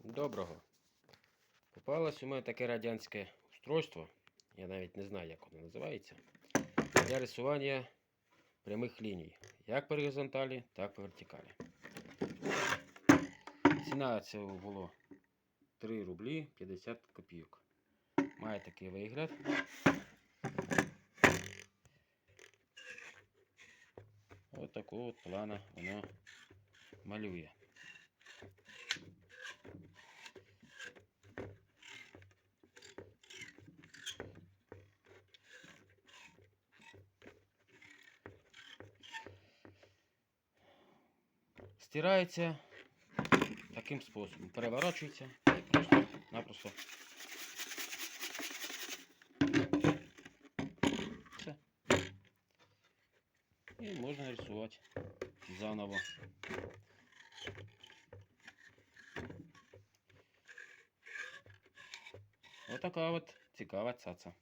Доброго. Попалось у мене таке радянське устройство, я навіть не знаю, як воно називається, для рисування прямих ліній, як по горизонталі, так і по вертикалі. Ціна цього було 3 рублі 50 копійок. Має такий вигляд. Ось такого от плана воно малює. Стирається таким способом. Переворачується і просто-напросто. Все. І можна рисувати заново. Отака от цікава цаца.